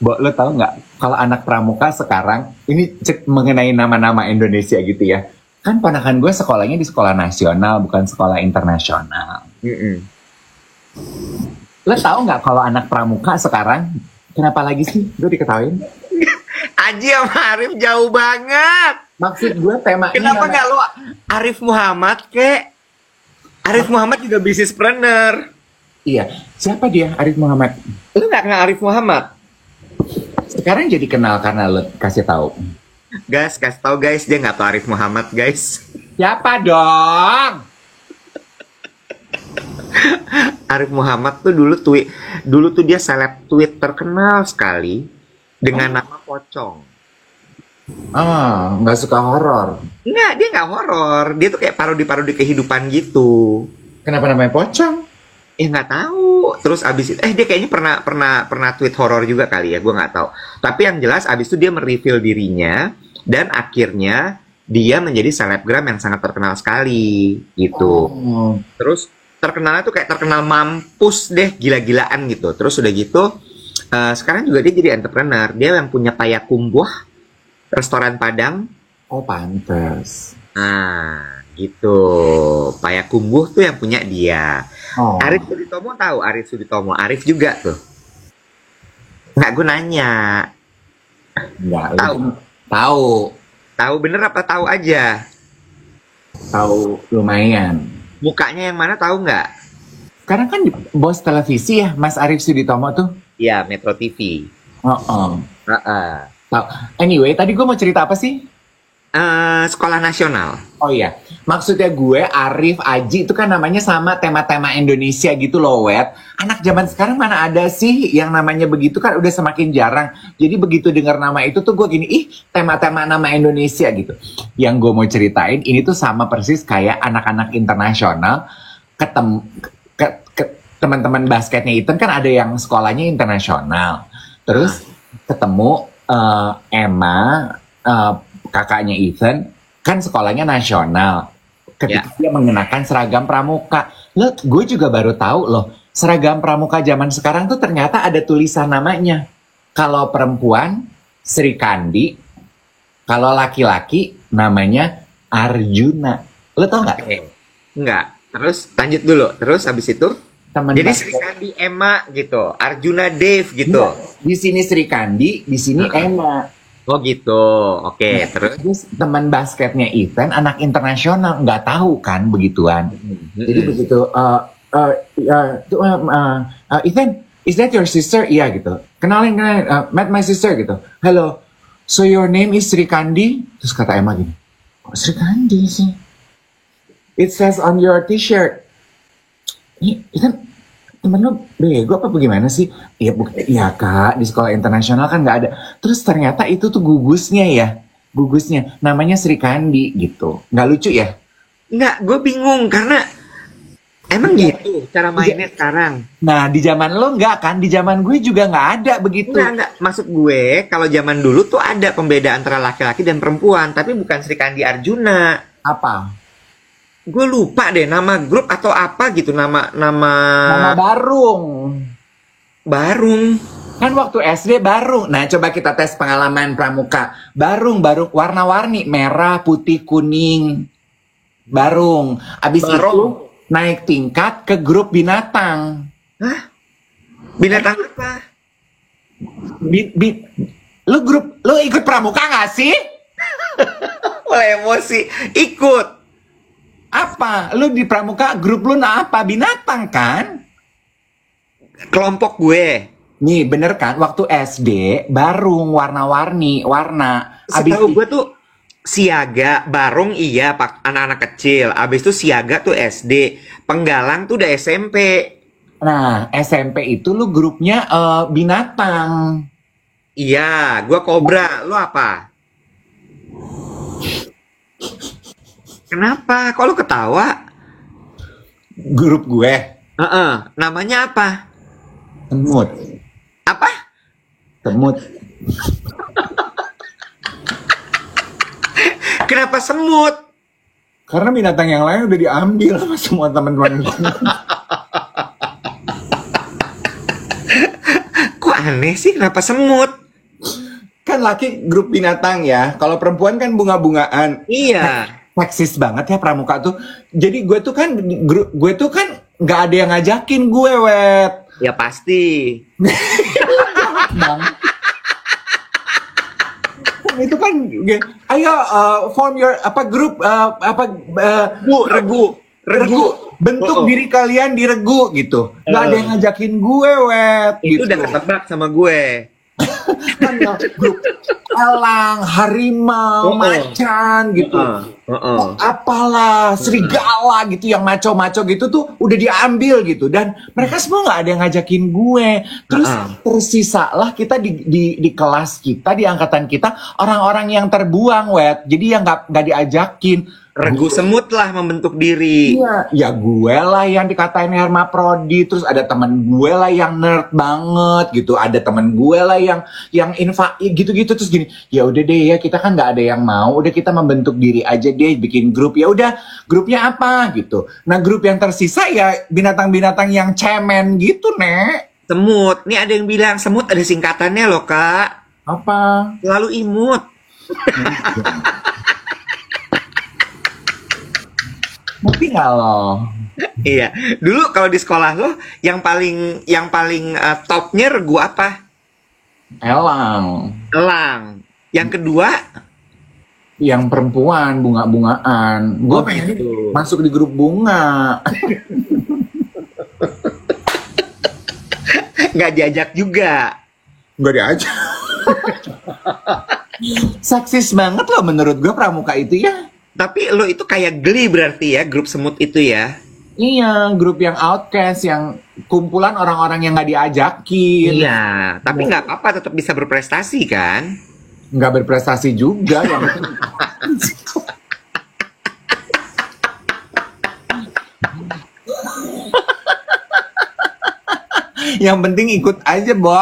Bo, lo tau nggak kalau anak pramuka sekarang ini mengenai nama-nama Indonesia gitu ya? Kan ponakan gue sekolahnya di sekolah nasional bukan sekolah internasional. Mm-mm. Lo tau nggak kalau anak pramuka sekarang kenapa lagi sih? Lo diketawain? Aji sama Arif jauh banget. Maksud gue temanya Kenapa nggak lo Arif Muhammad kek? Arif Muhammad juga businesspreneur. Iya, siapa dia Arif Muhammad? Lu nggak kenal Arif Muhammad? Sekarang jadi kenal karena lo kasih tahu. Guys, kasih tahu guys, dia nggak tahu Arif Muhammad guys. Siapa dong? Arif Muhammad tuh dulu tuh dia seleb tweet terkenal sekali dengan nama Pocong. Ah, nggak suka horor. Nggak, dia nggak horor. Dia tuh kayak parodi-parodi kehidupan gitu. Kenapa namanya pocong? Nggak tahu. Terus abis itu, dia kayaknya pernah tweet horor juga kali ya, gue nggak tahu. Tapi yang jelas abis itu dia mereveal dirinya dan akhirnya dia menjadi selebgram yang sangat terkenal sekali gitu. Oh. Terus terkenalnya tuh kayak terkenal mampus deh, gila-gilaan gitu. Terus udah gitu, sekarang juga dia jadi entrepreneur. Dia yang punya Payakumbuh, restoran Padang. Oh, pantes. Nah, gitu. Payakumbuh tuh yang punya dia. Oh. Arif Suditomo tahu Arif Suditomo. Arif juga tuh. Nggak, gue nanya. Enggak, Tahu. Tahu. Tahu bener apa tahu aja? Tahu lumayan. Mukanya yang mana tahu nggak? Sekarang kan bos televisi ya, Mas Arif Suditomo tuh. Iya, Metro TV. Oh. Heeh. Tahu. Anyway, tadi gue mau cerita apa sih? Sekolah nasional. Oh iya, maksudnya gue, Arif, Aji itu kan namanya sama tema-tema Indonesia gitu loh, Wet. Anak zaman sekarang mana ada sih yang namanya begitu kan udah semakin jarang. Jadi begitu dengar nama itu tuh gue gini, tema-tema nama Indonesia gitu. Yang gue mau ceritain ini tuh sama persis kayak anak-anak internasional ketemu teman-teman basketnya Ethan kan ada yang sekolahnya internasional. Terus ketemu Emma, kakaknya Ethan kan sekolahnya nasional. Ketika dia mengenakan seragam pramuka, gue juga baru tahu loh, seragam pramuka zaman sekarang tuh ternyata ada tulisan namanya. Kalau perempuan Sri Kandi, kalau laki-laki namanya Arjuna. Lo tau nggak? Nggak. Terus lanjut dulu. Terus habis itu? Teman jadi basket. Sri Kandi Emma gitu, Arjuna Dave gitu. Di sini Sri Kandi, di sini Emma. Oh gitu, oke. Terus teman basketnya Ethan anak internasional nggak tahu kan begituan. Jadi begitu Ethan, is that your sister? Iya gitu. Kenalin, met my sister gitu. Hello, so your name is Sri Kandi? Terus kata Emma gini, kok Sri Kandi sih? It says on your t-shirt. Ethan, temen lo bego apa bagaimana sih? Iya kak, di sekolah internasional kan nggak ada. Terus ternyata itu tuh gugusnya namanya Sri Kandi gitu. Nggak lucu ya? Nggak, gue bingung karena emang gitu cara mainnya sekarang. Nah di zaman lo nggak kan? Di zaman gue juga nggak ada begitu. Nggak. Maksud gue kalau zaman dulu tuh ada pembeda antara laki-laki dan perempuan, tapi bukan Sri Kandi Arjuna. Apa? Gue lupa deh nama grup atau apa gitu, nama Barung. Kan waktu SD Barung. Nah coba kita tes pengalaman pramuka. Barung warna-warni, merah, putih, kuning. Barung. Abis itu naik tingkat ke grup binatang. Hah? Binatang apa? Lu ikut pramuka nggak sih? Mulai emosi. Ikut. Apa? Lu di pramuka grup lu apa? Binatang kan? Kelompok gue. Nih bener kan? Waktu SD barung warna-warni, warna. Setahu gue tuh siaga, barung iya pak anak-anak kecil. Abis itu siaga tuh SD, penggalang tuh udah SMP. Nah SMP itu lu grupnya binatang. Iya, gue kobra. Lu apa? Kenapa? Kok lu ketawa? Grup gue. Namanya apa? Semut. Apa? Semut. Kenapa semut? Karena binatang yang lain udah diambil sama semua teman-teman. aneh sih, kenapa semut? Kan laki grup binatang ya. Kalau perempuan kan bunga-bungaan. Iya. Seksis banget ya pramuka tuh. Jadi gue tuh kan nggak ada yang ngajakin gue, Wet. Ya pasti. Bang. Itu kan ayo form your grup regu bentuk diri kalian di regu gitu. Nggak ada yang ngajakin gue, Wet. Itu gitu. udah ketebak sama gue. Kan ya, grup elang, harimau, macan gitu. Apalah, serigala gitu yang maco-maco gitu tuh udah diambil gitu, dan mereka semua nggak ada yang ngajakin gue. Terus tersisalah kita di kelas kita, di angkatan kita, orang-orang yang terbuang, Wet. Jadi yang nggak diajakin. Regu semut lah membentuk diri. Iya, ya gue lah yang dikatain hermaprodi, terus ada temen gue lah yang nerd banget gitu, ada temen gue lah yang gitu-gitu, terus gini, ya udah deh ya, kita kan nggak ada yang mau, udah kita membentuk diri aja deh, bikin grup, ya udah grupnya apa gitu. Nah grup yang tersisa ya binatang-binatang yang cemen gitu, Nek. Semut. Nih ada yang bilang semut ada singkatannya loh, Kak. Apa? Lalu imut. Ngerti nggak lo? Iya. Dulu kalau di sekolah lo yang paling topnya regu apa? Elang. Elang. Yang kedua Yang perempuan, bunga-bungaan. Gue pengen gitu. masuk di grup bunga. Nggak diajak juga. Nggak diajak. Seksis banget loh menurut gue pramuka itu ya. Tapi lo itu kayak Glee berarti ya, grup semut itu ya? Iya, grup yang outcast, yang kumpulan orang-orang yang nggak diajakin. Iya, tapi nggak apa-apa, tetap bisa berprestasi kan? Nggak berprestasi juga. Yang penting ikut aja, Bo.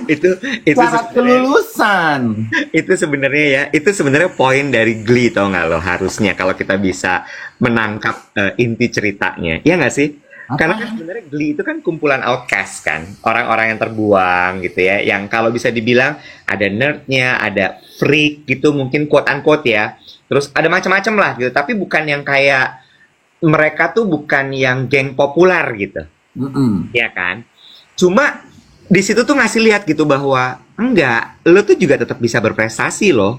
itu Syarat kelulusan. itu sebenarnya poin dari Glee, tau nggak lo, harusnya kalau kita bisa menangkap inti ceritanya, ya nggak sih? Karena kan sebenarnya Glee itu kan kumpulan outcast kan, orang-orang yang terbuang gitu ya, yang kalau bisa dibilang ada nerdnya, ada freak gitu mungkin, quote unquote ya, terus ada macam-macam lah gitu, tapi bukan yang kayak mereka tuh bukan yang geng populer gitu, ya kan? Cuma di situ tuh ngasih lihat gitu bahwa enggak, lo tuh juga tetap bisa berprestasi loh.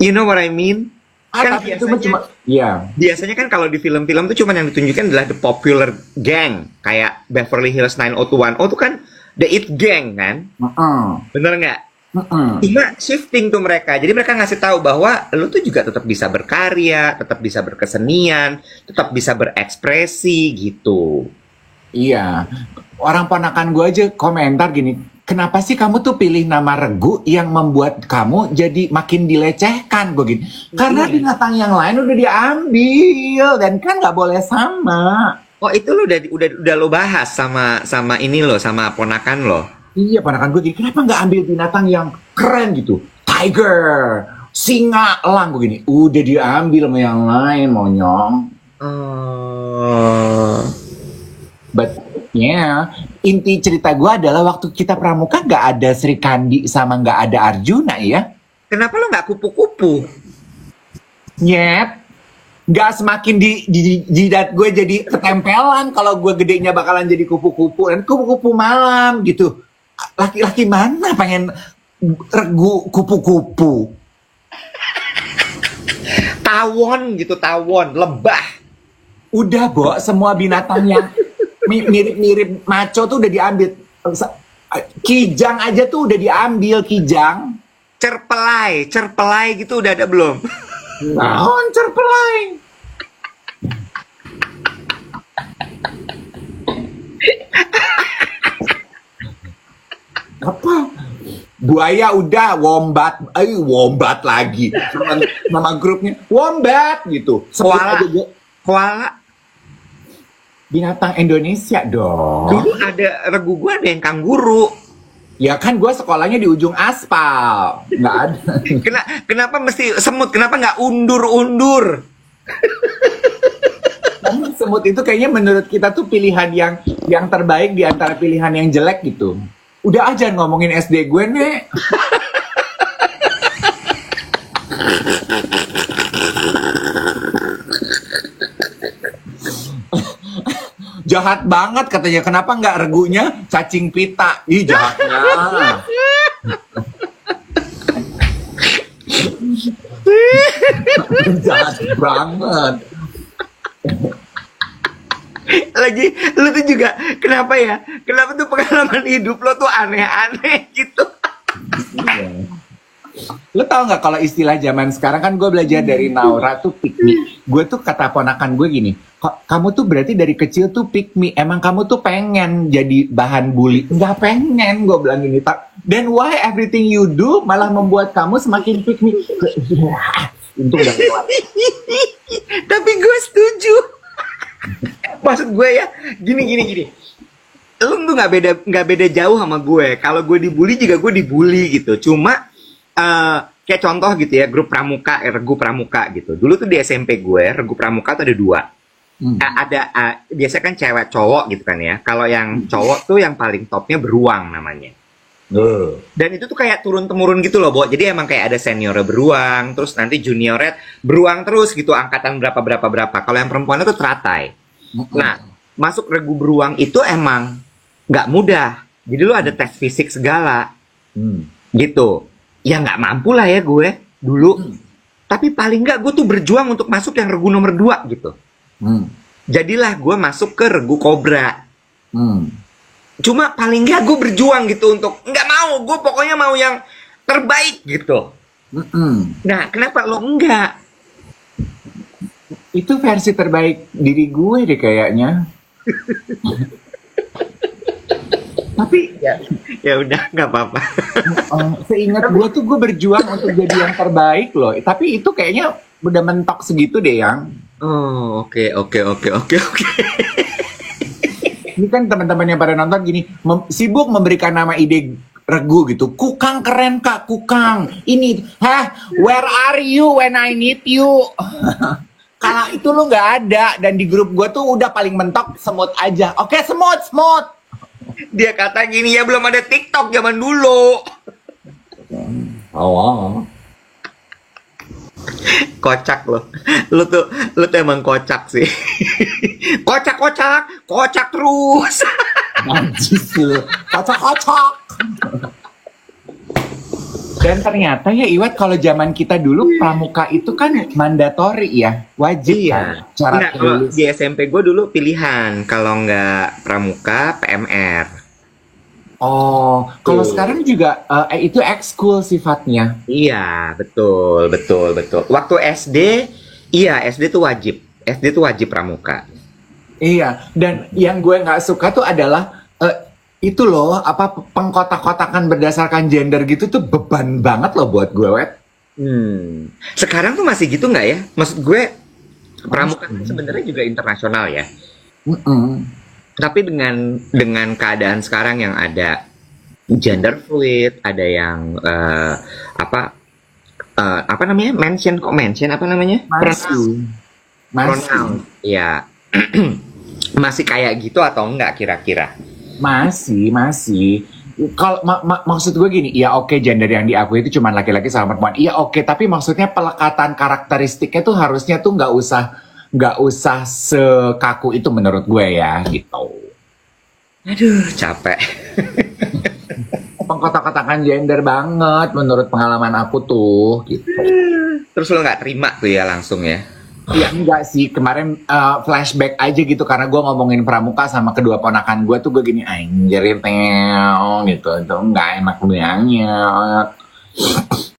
You know what I mean? Kan Tapi itu cuma, ya. biasanya kan kalau di film-film tuh cuman yang ditunjukkan adalah the popular gang, kayak Beverly Hills 90210 tuh kan the it gang kan, bener nggak? Cuma shifting tuh mereka, jadi mereka ngasih tahu bahwa lo tuh juga tetap bisa berkarya, tetap bisa berkesenian, tetap bisa berekspresi gitu. Iya, orang ponakan gue aja komentar gini, kenapa sih kamu tuh pilih nama regu yang membuat kamu jadi makin dilecehkan? Gue gini, karena binatang yang lain udah diambil dan kan nggak boleh sama. Oh itu lo udah lo bahas sama ini lo, sama ponakan lo? Iya, ponakan gue gini, kenapa nggak ambil binatang yang keren gitu? Tiger, singa, elang, gue gini, udah diambil sama yang lain, monyong. But yeah, inti cerita gue adalah waktu kita pramuka nggak ada Sri Kandi sama nggak ada Arjuna ya. Kenapa lo nggak kupu-kupu? Nyet, nggak semakin di jidat gue jadi ketempelan kalau gue gedenya bakalan jadi kupu-kupu, dan kupu-kupu malam gitu. Laki-laki mana pengen regu kupu-kupu? Tawon gitu, tawon, lebah. Udah, Bo, semua binatang yang mirip-mirip maco tuh udah diambil. Kijang aja tuh udah diambil, kijang. Cerpelai gitu udah ada belum? Naon cerpelai? Apa? Buaya udah, wombat lagi. Nama grupnya wombat gitu. Koala. Binatang Indonesia dong. Dulu ada regu gue ada yang kanguru. Ya kan gue sekolahnya di ujung aspal. Nggak ada. Kenapa mesti semut? Kenapa nggak undur-undur? Semut itu kayaknya menurut kita tuh pilihan yang terbaik di antara pilihan yang jelek gitu. Udah aja ngomongin SD gue, Nek. Jahat banget katanya. Kenapa nggak regunya cacing pita? Ih, jahatnya. Jahat banget. Lagi lu tuh juga kenapa ya? Kenapa tuh pengalaman hidup lo tuh aneh-aneh gitu? Lo tau nggak kalau istilah zaman sekarang kan gue belajar dari Naura tuh pick me. Gue tuh kata ponakan gue gini, kok kamu tuh berarti dari kecil tuh pick me. Emang kamu tuh pengen jadi bahan bully? Nggak pengen, gue bilang gini. Then why everything you do malah membuat kamu semakin pick me? Untuk gak kuat. Tapi gue setuju. Maksud gue ya, gini. Lu tuh nggak beda jauh sama gue. Kalau gue dibully juga gue dibully gitu. Cuma kayak contoh gitu ya, grup pramuka, regu pramuka gitu. Dulu tuh di SMP gue, regu pramuka tuh ada 2. Ada biasanya kan cewek cowok gitu kan ya. Kalau yang cowok tuh yang paling topnya beruang namanya. Dan itu tuh kayak turun-temurun gitu loh, Bo. Jadi emang kayak ada seniornya beruang, terus nanti juniornya beruang terus gitu, angkatan berapa. Kalau yang perempuan itu teratai. Nah, masuk regu beruang itu emang nggak mudah. Jadi lu ada tes fisik segala. Gitu. Ya nggak mampu lah ya gue dulu. Tapi paling nggak gue tuh berjuang untuk masuk yang regu nomor 2 gitu. Jadilah gue masuk ke regu kobra. Cuma paling nggak gue berjuang gitu untuk nggak mau, gue pokoknya mau yang terbaik gitu. Nah, kenapa lo enggak? Itu versi terbaik diri gue deh kayaknya. Tapi ya udah nggak apa-apa. Seingat gue tuh gue berjuang untuk jadi yang terbaik loh. Tapi itu kayaknya udah mentok segitu deh yang. Oh, oke. Ini kan teman-teman yang pada nonton gini, sibuk memberikan nama ide regu gitu. Kukang keren kak, Kukang. Ini, where are you when I need you? Kalau itu lu nggak ada, dan di grup gue tuh udah paling mentok semut aja. Oke, semut. Dia kata gini, ya belum ada TikTok zaman dulu. Kocak lo. Lu tuh emang kocak sih. Kocak terus. Najis lu. Kocak. Dan ternyata ya Iwat, kalau zaman kita dulu pramuka itu kan mandatori ya, wajib kan. Nah, kalau di SMP gue dulu pilihan, kalau nggak pramuka PMR. Oh, kalau sekarang juga itu ekskul sifatnya. Iya, betul. Waktu SD, SD tuh wajib pramuka. Iya, dan yang gue nggak suka tuh adalah itu loh, pengkotak-kotakan berdasarkan gender gitu tuh beban banget loh buat gue, Wet. Sekarang tuh masih gitu nggak ya? Maksud gue, pramuka kan sebenarnya juga internasional ya. Tapi dengan keadaan sekarang yang ada gender fluid, ada yang apa namanya? Mention apa namanya? Pronoun. Ya. Masih kayak gitu atau enggak kira-kira? Masih. Kalau maksud gue gini, ya oke, gender yang diakui itu cuma laki-laki sama perempuan. Iya oke, tapi maksudnya pelekatan karakteristiknya tuh harusnya tuh nggak usah sekaku itu menurut gue ya, gitu. Aduh, capek. Pengkotak-kotakan gender banget menurut pengalaman aku tuh, gitu. Terus lo nggak terima tuh ya langsung ya? Iya enggak sih, kemarin flashback aja gitu karena gue ngomongin pramuka sama kedua ponakan gue tuh gue gini, anjir gitu, itu nggak enak banget.